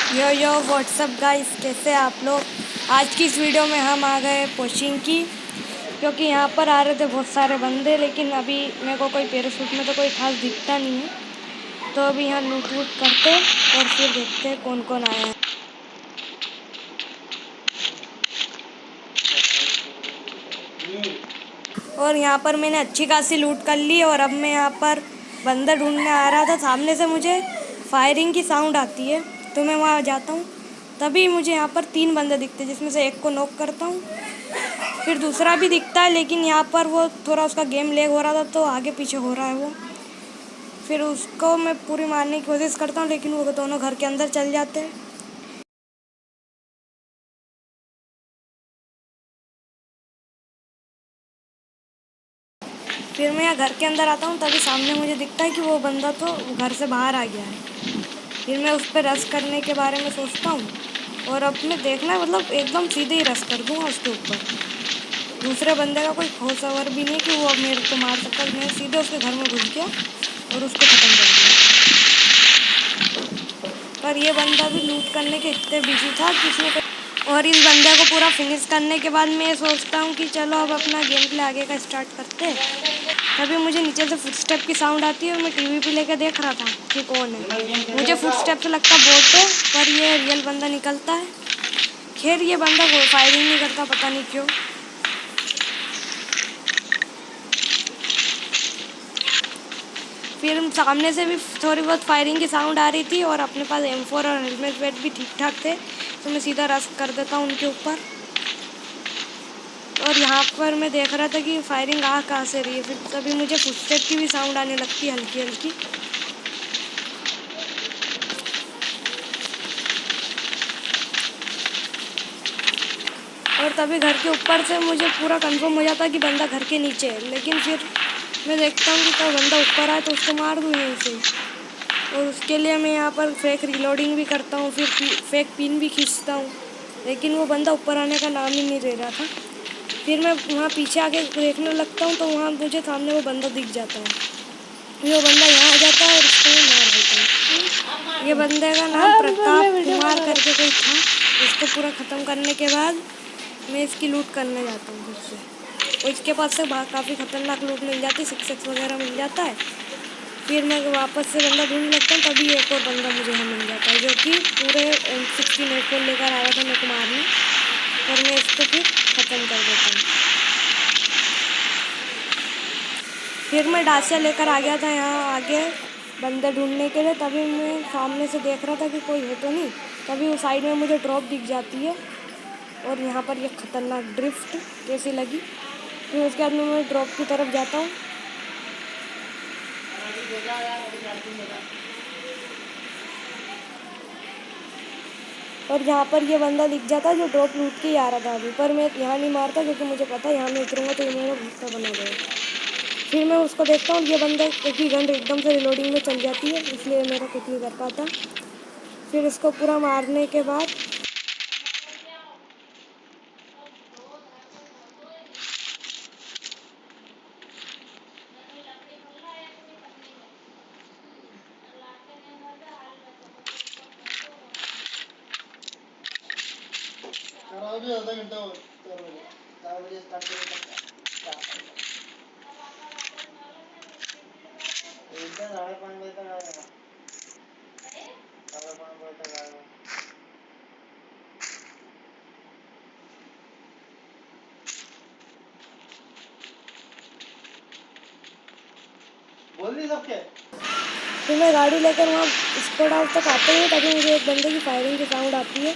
यो WhatsApp guys, कैसे आप लोग। आज की इस वीडियो में हम आ गए पोचिंग की, क्योंकि यहाँ पर आ रहे थे बहुत सारे बंदे, लेकिन अभी मेरे को कोई पैराशूट में तो कोई खास दिखता नहीं है। तो अभी यहाँ लूट वूट करते और फिर देखते हैं कौन कौन आया है। और यहाँ पर मैंने अच्छी खासी लूट कर ली और अब मैं यहाँ पर बंदर ढूंढने आ रहा था। सामने से मुझे फायरिंग की साउंड आती है, तो मैं वहाँ जाता हूँ। तभी मुझे यहाँ पर 3 बंदे दिखते हैं, जिसमें से एक को नॉक करता हूँ। फिर दूसरा भी दिखता है, लेकिन यहाँ पर वो थोड़ा उसका गेम लैग हो रहा था, तो आगे पीछे हो रहा है वो। फिर उसको मैं पूरी मारने की कोशिश करता हूँ, लेकिन वो दोनों घर के अंदर चल जाते हैं। फिर मैं यहाँ घर के अंदर आता हूँ, तभी सामने मुझे दिखता है कि वो बंदा तो घर से बाहर आ गया है। फिर मैं उस पर रश करने के बारे में सोचता हूँ, और अब मैं देखना है, मतलब एकदम सीधे ही रश कर दूँगा उसके ऊपर। दूसरे बंदे का कोई खौफसवर भी नहीं कि वो अब मेरे को मार सकता है। मैं सीधे उसके घर में घुस गया और उसको ख़त्म कर दिया। पर ये बंदा भी लूट करने के इतने बिजी था कि इसने और इस बंदे को पूरा फिनिश करने के बाद मैं सोचता हूँ कि चलो अब अपना गेम प्ले आगे का स्टार्ट करते हैं। तभी मुझे नीचे से फुटस्टेप की साउंड आती है और मैं टीवी पे लेकर देख रहा था कि कौन है। मुझे फुटस्टेप से लगता बोट है, पर ये रियल बंदा निकलता है। खैर ये बंदा फायरिंग नहीं करता, पता नहीं क्यों। फिर सामने से भी थोड़ी बहुत फायरिंग की साउंड आ रही थी और अपने पास M4 और हेलमेट वेट भी ठीक ठाक थे, तो मैं सीधा रश कर देता हूँ उनके ऊपर। और यहाँ पर मैं देख रहा था कि फायरिंग आ कहाँ से रही है। फिर तभी मुझे फुटस्टेप की भी साउंड आने लगती है, हल्की हल्की। और तभी घर के ऊपर से मुझे पूरा कंफर्म हो जाता है कि बंदा घर के नीचे है। लेकिन फिर मैं देखता हूँ कि कोई बंदा ऊपर आए तो उसको मार दूँ यहीं से। और उसके लिए मैं यहाँ पर फेक रिलोडिंग भी करता हूँ, फिर फेक पिन भी खींचता हूँ, लेकिन वो बंदा ऊपर आने का नाम ही नहीं ले रहा था। फिर मैं वहाँ पीछे आके देखने लगता हूँ, तो वहाँ मुझे सामने वो बंदा दिख जाता है। वो बंदा यहाँ आ जाता है और उसको मैं मार देता हूँ। ये बंदे का नाम प्रताप कुमार करके कोई था। इसको पूरा ख़त्म करने के बाद मैं इसकी लूट करने जाता हूँ फिर से। और इसके पास से काफ़ी ख़तरनाक लूट मिल जाती है, 6x वगैरह मिल जाता है। फिर मैं वापस से बंदा ढूंढ लगता हूँ, तभी एक और बंदा मुझे यहाँ मिल जाता है, जो कि पूरे M16 राइफल लेकर आया था मेरे को मारने। और मैं इसको फिर ख़त्म कर देता हूँ। फिर मैं डासिया लेकर आ गया था यहाँ आगे बंदे ढूंढने के लिए। तभी मैं सामने से देख रहा था कि कोई है तो नहीं। तभी उस साइड में मुझे ड्रॉप दिख जाती है, और यहाँ पर ये ख़तरनाक ड्रिफ्ट कैसी लगी। फिर उसके बाद मैं ड्रॉप की तरफ जाता हूँ। और यहाँ पर ये बंदा दिख जाता है जो ड्रॉप लूट के ही आ रहा था अभी। पर मैं यहाँ नहीं मारता, क्योंकि मुझे पता है यहाँ मैं उतरूँगा तो ये मेरा भूसा बना देगा। फिर मैं उसको देखता हूँ, ये बंदा की गन एकदम से रिलोडिंग में चल जाती है, इसलिए मेरा कुछ नहीं कर पाता। फिर इसको पूरा मारने के बाद फिर मैं गाड़ी लेकर वहाँ स्पोर्ट हाउस तक आते ही तभी मुझे एक बंदे की फायरिंग की साउंड आती है।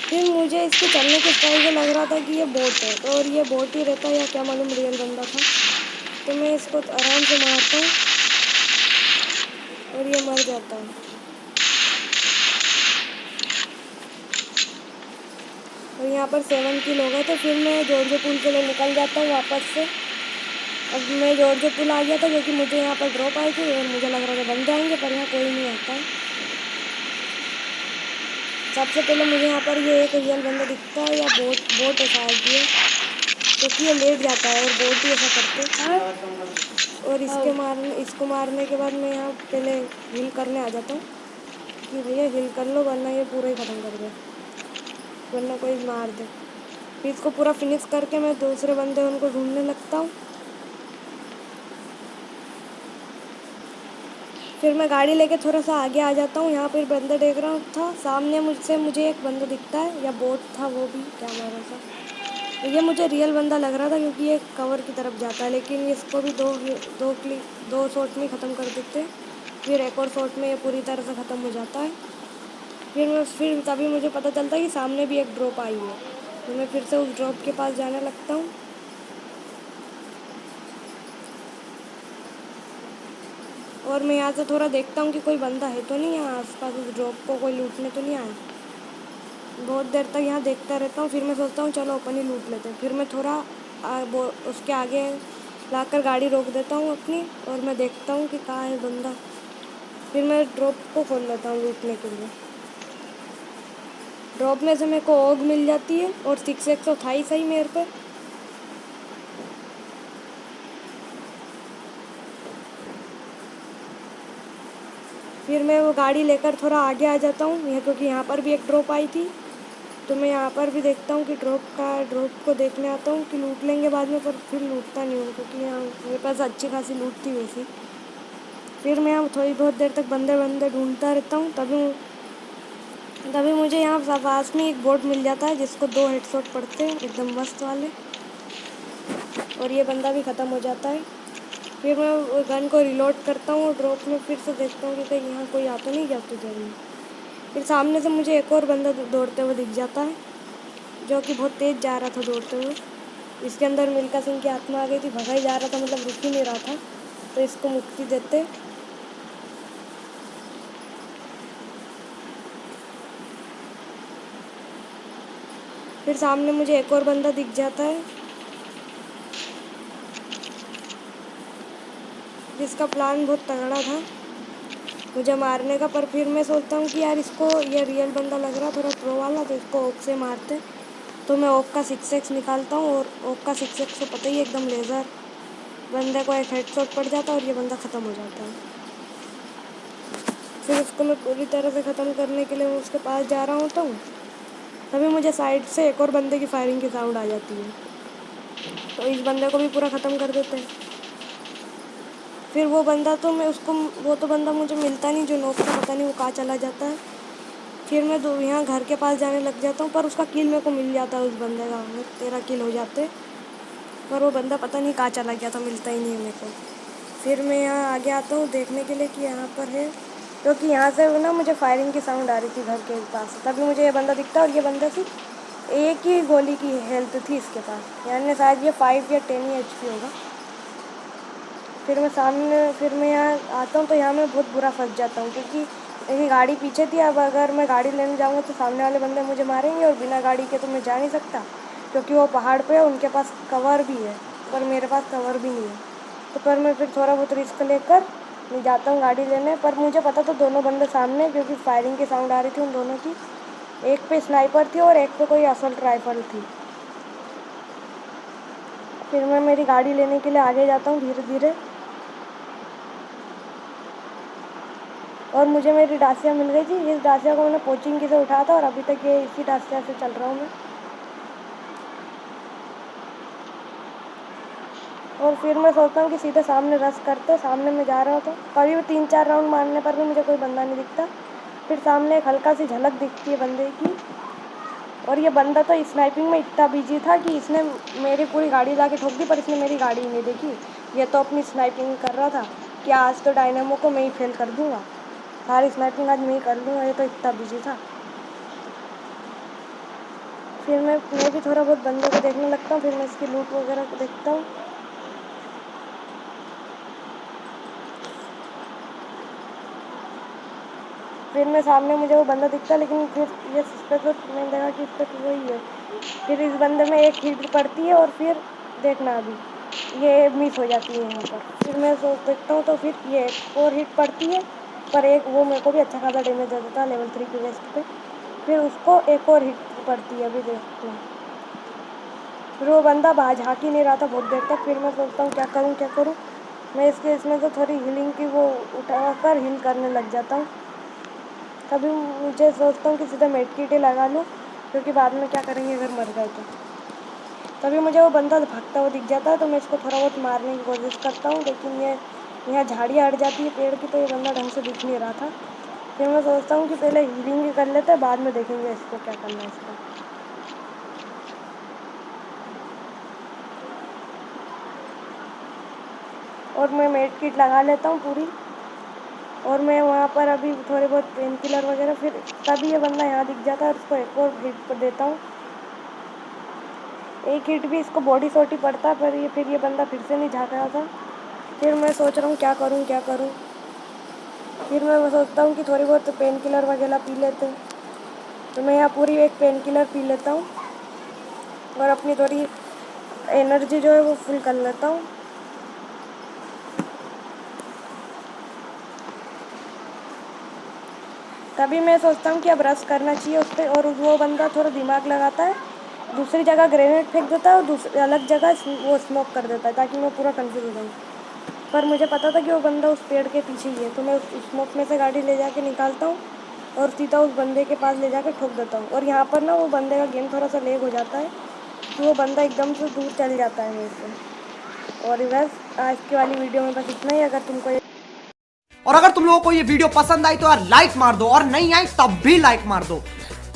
फिर मुझे इसके चलने के स्टाइल से लग रहा था कि ये बोट है, और ये बोट ही रहता है या क्या मालूम रियल बंदा था। तो मैं इसको आराम से मारता हूँ और ये मर जाता है। और यहाँ पर 7 किल हो गए। तो फिर मैं जॉर्जो पुल के लिए निकल जाता हूँ वापस से। अब मैं जॉर्जो पुल आ गया था, क्योंकि मुझे यहाँ पर ड्रॉप आई थी और मुझे लग रहा था बन जाएंगे, पर यहाँ कोई नहीं आता है। सबसे पहले मुझे यहाँ पर ये एक रियल बंदा दिखता है, या बोट है शायद ये, क्योंकि ये लेट जाता है और बोट ही ऐसा करते हैं। और इसको मारने के बाद मैं यहाँ पहले हिल करने आ जाता हूँ कि भैया हिल कर लो, वरना ये पूरे वरना कोई मार दे। फिर इसको पूरा फिनिश करके मैं दूसरे बंदे उनको ढूंढने लगता हूँ। फिर मैं गाड़ी लेके थोड़ा सा आगे आ जाता हूँ। यहाँ पर बंदा देख रहा था, सामने मुझे एक बंदा दिखता है, या बोट था वो भी, क्या मारा था। ये मुझे रियल बंदा लग रहा था क्योंकि ये कवर की तरफ जाता है, लेकिन इसको भी दो शॉट में ख़त्म कर देते। फिर एक और शॉट में ये पूरी तरह से ख़त्म हो जाता है। फिर तभी मुझे पता चलता है कि सामने भी एक ड्रॉप आई है। तो मैं फिर से उस ड्रॉप के पास जाने लगता हूँ। और मैं यहाँ से थोड़ा देखता हूँ कि कोई बंदा है तो नहीं यहाँ आसपास, उस ड्रॉप को कोई लूटने तो नहीं आया। बहुत देर तक यहाँ देखता रहता हूँ। फिर मैं सोचता हूँ चलो अपन ही लूट लेते हैं। फिर मैं थोड़ा उसके आगे लाकर गाड़ी रोक देता हूँ अपनी, और मैं देखता हूँ कि कहाँ है बंदा। फिर मैं ड्रॉप को खोल लेता हूँ लूटने के लिए। ड्रॉप में से मेरे को ओग मिल जाती है और 6x तो था ही सही मेरे पे। फिर मैं वो गाड़ी लेकर थोड़ा आगे आ जाता हूँ, क्योंकि यहाँ पर भी एक ड्रॉप आई थी। तो मैं यहाँ पर भी देखता हूँ कि ड्रॉप को देखने आता हूँ कि लूट लेंगे बाद में, पर फिर लूटता नहीं हूँ क्योंकि यहाँ मेरे पास अच्छी खासी लूट थी वैसे। फिर मैं यहाँ थोड़ी बहुत देर तक बंदे ढूंढता रहता हूँ। तभी मुझे यहाँ पास में एक बोट मिल जाता है जिसको 2 हेडशॉट पड़ते हैं एकदम मस्त वाले, और ये बंदा भी ख़त्म हो जाता है। फिर मैं गन को रिलोड करता हूँ और ड्रॉप में फिर से देखता हूँ कि कहीं यहाँ कोई आ तो नहीं गया उधर में। फिर सामने से मुझे एक और बंदा दौड़ते हुए दिख जाता है, जो कि बहुत तेज़ जा रहा था दौड़ते हुए। इसके अंदर मिल्खा सिंह की आत्मा आ गई थी, भगा ही जा रहा था, मतलब रुक ही नहीं रहा था। तो इसको मुक्ति देते। फिर सामने मुझे एक और बंदा दिख जाता है जिसका प्लान बहुत तगड़ा था मुझे मारने का। पर फिर मैं सोचता हूँ कि यार ये रियल बंदा लग रहा थोड़ा प्रो वाला, तो इसको ओक से मारते। तो मैं ओक का 6x निकालता हूँ, और ओक का 6x तो पता ही एकदम लेज़र, बंदे को एक हेडशॉट पड़ जाता है और ये बंदा ख़त्म हो जाता है। फिर उसको मैं पूरी तरह से ख़त्म करने के लिए मैं उसके पास जा रहा होता हूँ। तभी मुझे साइड से एक और बंदे की फायरिंग की साउंड आ जाती है, तो इस बंदे को भी पूरा ख़त्म कर देते हैं। फिर वो तो बंदा मुझे मिलता नहीं जो नॉक था, पता नहीं वो कहाँ चला जाता है। फिर मैं यहाँ घर के पास जाने लग जाता हूँ, पर उसका किल मेरे को मिल जाता है उस बंदे का, 13 किल हो जाते। पर वो बंदा पता नहीं कहाँ चला गया था, मिलता ही नहीं है मेरे को। फिर मैं यहाँ आगे आता हूँ देखने के लिए कि यहाँ पर है, क्योंकि यहाँ से ना मुझे फायरिंग की साउंड आ रही थी घर के पास। तभी मुझे ये बंदा दिखता है, और ये बंदा सिर्फ एक ही गोली की हेल्थ थी इसके पास, यानी शायद ये 5 या 10 ही HP होगा। फिर मैं यहाँ आता हूँ तो यहाँ मैं बहुत बुरा फंस जाता हूँ, क्योंकि मेरी गाड़ी पीछे थी। अब अगर मैं गाड़ी लेने जाऊँगा तो सामने वाले बंदे मुझे मारेंगे, और बिना गाड़ी के तो मैं जा नहीं सकता, क्योंकि वो पहाड़ पे है, उनके पास कवर भी है, पर मेरे पास कवर भी नहीं है। तो पर मैं फिर थोड़ा बहुत रिस्क लेकर मैं जाता हूँ गाड़ी लेने। पर मुझे पता तो दोनों बंदे सामने, क्योंकि फायरिंग की साउंड आ रही थी उन दोनों की। एक पे स्नाइपर थी और एक पे कोई असल्ट राइफल थी। फिर मैं मेरी गाड़ी लेने के लिए आगे जाता हूँ धीरे धीरे, और मुझे मेरी डासिया मिल गई थी। इस डासिया को मैंने कोचिंग से उठाया था, और अभी तक ये इसी डासिया से चल रहा हूँ मैं। और फिर मैं सोचता हूँ कि सीधे सामने रश करते। सामने मैं जा रहा था, करीब 3-4 राउंड मारने पर भी मुझे कोई बंदा नहीं दिखता। फिर सामने एक हल्का सी झलक दिखती है बंदे की, और ये बंदा तो स्नाइपिंग में इतना बिजी था कि इसने मेरी पूरी गाड़ी ला के ठोक दी, पर इसने मेरी गाड़ी नहीं देखी। ये तो अपनी स्नाइपिंग कर रहा था कि आज तो डायनामो को मैं ही फेल कर दूँगा, सारी स्नाइपिंग आज मैं ही कर लूँगा। ये तो इतना बिजी था। फिर मैं भी थोड़ा बहुत बंदों को देखने लगता हूँ। फिर मैं इसकी लूट वगैरह को देखता हूँ। फिर मैं सामने मुझे वो बंदा दिखता है, लेकिन फिर ये इस पर तो मैंने देखा कि इस पर तो वही है। फिर इस बंदे में एक हिट पड़ती है, और फिर देखना अभी ये मिस हो जाती है यहाँ पर। फिर मैं देखता हूँ तो फिर ये एक और हिट पड़ती है, पर एक वो मेरे को भी अच्छा खासा डैमेज दे देता है लेवल 3 की वेस्ट पे। फिर उसको एक और हिट पड़ती है, अभी देखते हैं। फिर वो बंदा झाँक ही नहीं रहा था बहुत देर तक। फिर मैं सोचता हूँ क्या करूँ। मैं इसमें तो थोड़ी हीलिंग की वो उठाकर हील करने लग जाता हूँ। तभी मुझे सोचता हूँ कि सीधा मेड किट ही लगा लूँ, क्योंकि बाद में क्या करेंगे अगर मर गए तो। तभी मुझे वो बंदा भागता हुआ दिख जाता है, तो मैं इसको थोड़ा बहुत मारने की कोशिश करता हूँ, लेकिन ये यहाँ झाड़ियाँ हट जाती है पेड़ की, तो ये बंदा ढंग से दिख नहीं रहा था। फिर मैं सोचता हूँ कि पहले हीलिंग ही कर लेते हैं, बाद में देखेंगे इसको क्या करना है इसको। और मैं मेड किट लगा लेता हूँ पूरी, और मैं वहाँ पर अभी थोड़े बहुत पेन किलर वगैरह, फिर तभी ये बंदा यहाँ दिख जाता है और उसको एक और हिट पर देता हूँ। एक हिट भी इसको बॉडी शॉट ही पड़ता, पर ये बंदा फिर से नहीं झाँक रहा था। फिर मैं सोच रहा हूँ क्या करूँ क्या करूँ। फिर मैं सोचता हूँ कि थोड़ी बहुत पेन किलर वगैरह पी लेते हैं, तो मैं यहाँ पूरी एक पेन किलर पी लेता हूँ और अपनी थोड़ी एनर्जी जो है वो फुल कर लेता हूँ। तभी मैं सोचता हूँ कि अब रश करना चाहिए उस पर, और वो बंदा थोड़ा दिमाग लगाता है, दूसरी जगह ग्रेनेड फेंक देता है और दूसरी अलग जगह वो स्मोक कर देता है, ताकि मैं पूरा कंफ्यूज हो जाऊँ। पर मुझे पता था कि वो बंदा उस पेड़ के पीछे ही है, तो मैं उस स्मोक में से गाड़ी ले जाके निकालता हूँ और सीधा उस बंदे के पास ले जाकर ठोक देता हूँ। और यहाँ पर ना वो बंदे का गेम थोड़ा सा लेग हो जाता है, तो वो बंदा एकदम से दूर चल जाता है मेरे से। और बस आज की वाली वीडियो में बस इतना ही। अगर तुमको और अगर तुम लोगों को ये वीडियो पसंद आई तो यार लाइक मार दो, और नहीं आई तब भी लाइक मार दो,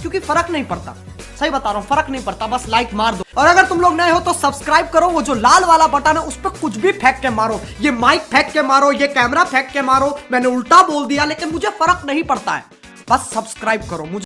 क्योंकि फर्क नहीं पड़ता। सही बता रहा हूँ, फर्क नहीं पड़ता, बस लाइक मार दो। और अगर तुम लोग नए हो तो सब्सक्राइब करो, वो जो लाल वाला बटन है उस पर कुछ भी फेंक के मारो, ये माइक फेंक के मारो, ये कैमरा फेंक के मारो, मैंने उल्टा बोल दिया लेकिन मुझे फर्क नहीं पड़ता है, बस सब्सक्राइब करो। मुझे